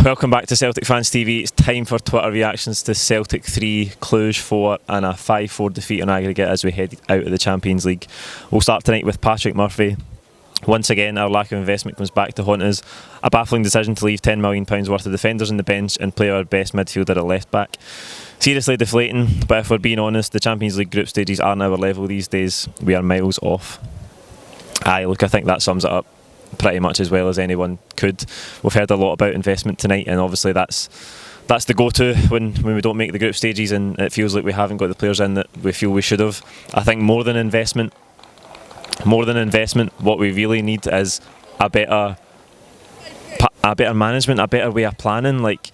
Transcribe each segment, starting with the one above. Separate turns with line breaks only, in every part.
Welcome back to Celtic Fans TV. It's time for Twitter reactions to Celtic 3, Cluj 4 and a 5-4 defeat on aggregate as we head out of the Champions League. We'll start tonight with Patrick Murphy. Once again, our lack of investment comes back to haunt us. A baffling decision to leave £10 million worth of defenders on the bench and play our best midfielder at left back. Seriously deflating, but if we're being honest, the Champions League group stages aren't our level these days. We are miles off. I think that sums it up pretty much as well as anyone could. We've heard a lot about investment tonight, and obviously that's the go-to when we don't make the group stages and it feels like we haven't got the players in that we feel we should have. I think more than investment, what we really need is a better management, a better way of planning. Like,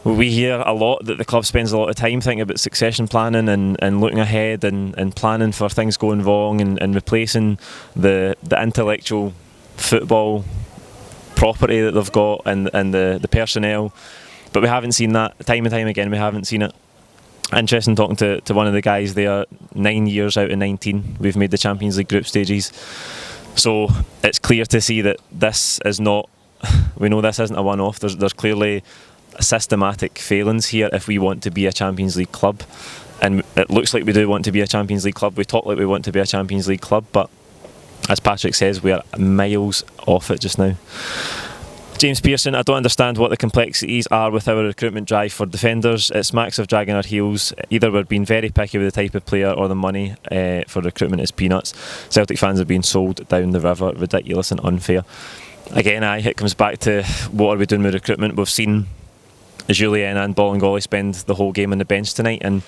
we hear a lot that the club spends a lot of time thinking about succession planning and looking ahead and planning for things going wrong and replacing the intellectual football property that they've got and the personnel, but we haven't seen that time and time again. We haven't seen it. Interesting talking to one of the guys there. 9 years out of 19 we've made the Champions League group stages, so it's clear to see that this is not, we know this isn't a one-off. There's clearly systematic failings here if we want to be a Champions League club, and it looks like we do want to be a Champions League club. We talk like we want to be a Champions League club, but as Patrick says, we are miles off it just now. James Pearson, I don't understand what the complexities are with our recruitment drive for defenders. It smacks of dragging our heels. Either we're being very picky with the type of player or the money for recruitment is peanuts. Celtic fans are being sold down the river. Ridiculous and unfair. Again, it comes back to what are we doing with recruitment. We've seen Julian and Bolingoli spend the whole game on the bench tonight, and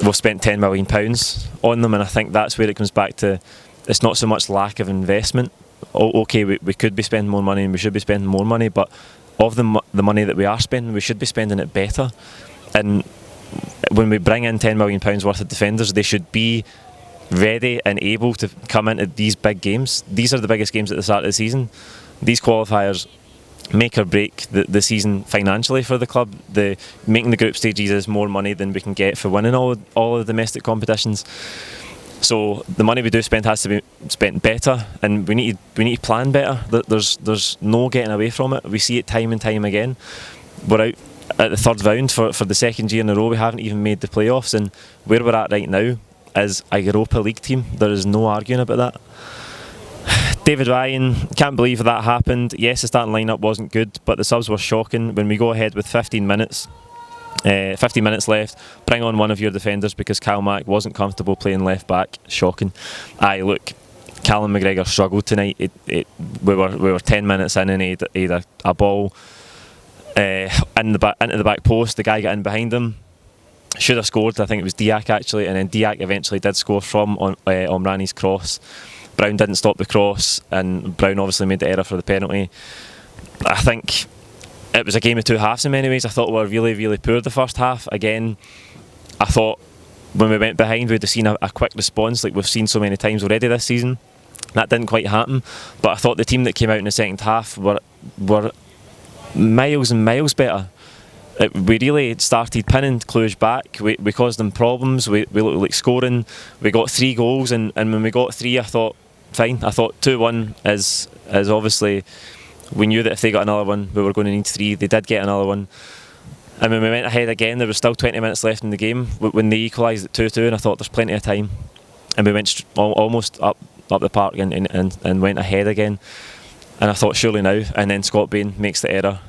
we've spent £10 million on them, and I think that's where it comes back to. It's not so much lack of investment. Okay, we could be spending more money and we should be spending more money, but of the money that we are spending, we should be spending it better. And when we bring in £10 million worth of defenders, they should be ready and able to come into these big games. These are the biggest games at the start of the season. These qualifiers make or break the season financially for the club. Making the group stages is more money than we can get for winning all of the domestic competitions. So the money we do spend has to be spent better, and we need to plan better. There's no getting away from it. We see it time and time again. We're out at the third round for the second year in a row. We haven't even made the playoffs, and where we're at right now is a Europa League team. There is no arguing about that. David Ryan, can't believe that happened. Yes, the starting lineup wasn't good, but the subs were shocking. When we go ahead with 15 minutes left, bring on one of your defenders because Calmac wasn't comfortable playing left back. Shocking. Look, Callum McGregor struggled tonight. We were 10 minutes in and he had a ball into the back post. The guy got in behind him. Should have scored. I think it was Diak actually, and then Diak eventually did score from Omrani's cross. Brown didn't stop the cross, and Brown obviously made the error for the penalty. I think it was a game of two halves in many ways. I thought we were really, really poor the first half. Again, I thought when we went behind we'd have seen a quick response like we've seen so many times already this season. That didn't quite happen, but I thought the team that came out in the second half were miles and miles better. We really started pinning Cluj back. We caused them problems. We looked like scoring. We got 3 goals, and when we got 3 I thought fine. I thought 2-1 is obviously, we knew that if they got another one we were going to need 3. They did get another one, and when we went ahead again there was still 20 minutes left in the game when they equalised at 2-2, and I thought there's plenty of time, and we went almost up the park and went ahead again, and I thought surely now, and then Scott Bain makes the error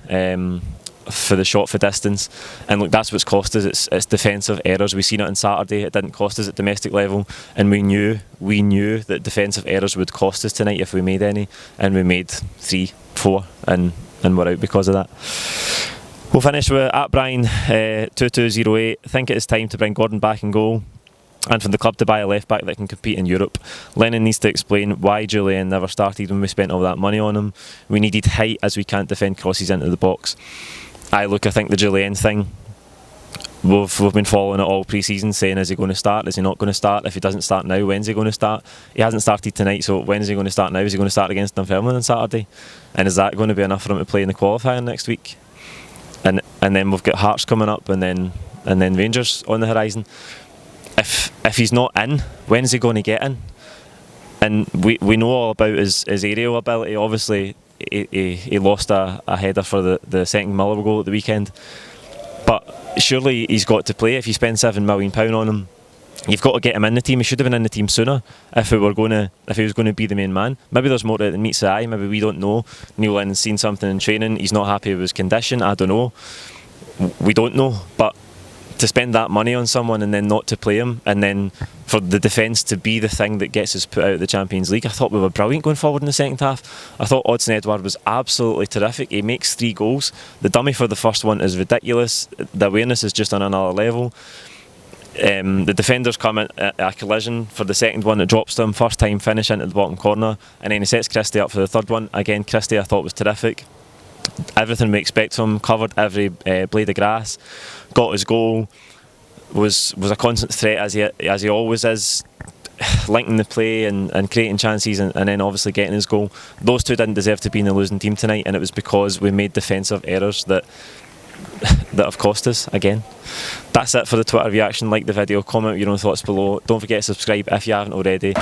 for the shot for distance, and look, that's what's cost us. It's defensive errors. We seen it on Saturday. It didn't cost us at domestic level, and we knew that defensive errors would cost us tonight if we made any, and we made 3, 4, and we're out because of that. We'll finish with @Brian2208. Think it is time to bring Gordon back in goal, and for the club to buy a left back that can compete in Europe. Lennon needs to explain why Julian never started when we spent all that money on him. We needed height as we can't defend crosses into the box. I think the Julian thing, we've been following it all pre-season, saying is he going to start, is he not going to start, if he doesn't start now, when's he going to start? He hasn't started tonight, so when is he going to start now? Is he going to start against Dunfermline on Saturday? And is that going to be enough for him to play in the qualifier next week? And then we've got Hearts coming up, and then Rangers on the horizon. If he's not in, when is he going to get in? And we know all about his aerial ability. Obviously he lost a header for the second Motherwell goal at the weekend. But surely he's got to play. If you spend £7 million on him, you've got to get him in the team. He should have been in the team sooner if he was going to be the main man. Maybe there's more to it than meets the eye. Maybe we don't know. Neil Lennon's seen something in training. He's not happy with his condition. I don't know. We don't know. But to spend that money on someone and then not to play him, and then for the defence to be the thing that gets us put out of the Champions League, I thought we were brilliant going forward in the second half. I thought Odsonne Edouard was absolutely terrific. He makes 3 goals. The dummy for the first one is ridiculous. The awareness is just on another level. The defenders come at a collision for the second one. It drops them, first time finish into the bottom corner, and then he sets Christie up for the third one. Again, Christie I thought was terrific. Everything we expect from him, covered every blade of grass, got his goal, was a constant threat as he always is, linking the play and creating chances, and then obviously getting his goal. Those two didn't deserve to be in the losing team tonight, and it was because we made defensive errors that have cost us again. That's it for the Twitter reaction. Like the video, comment your own thoughts below. Don't forget to subscribe if you haven't already.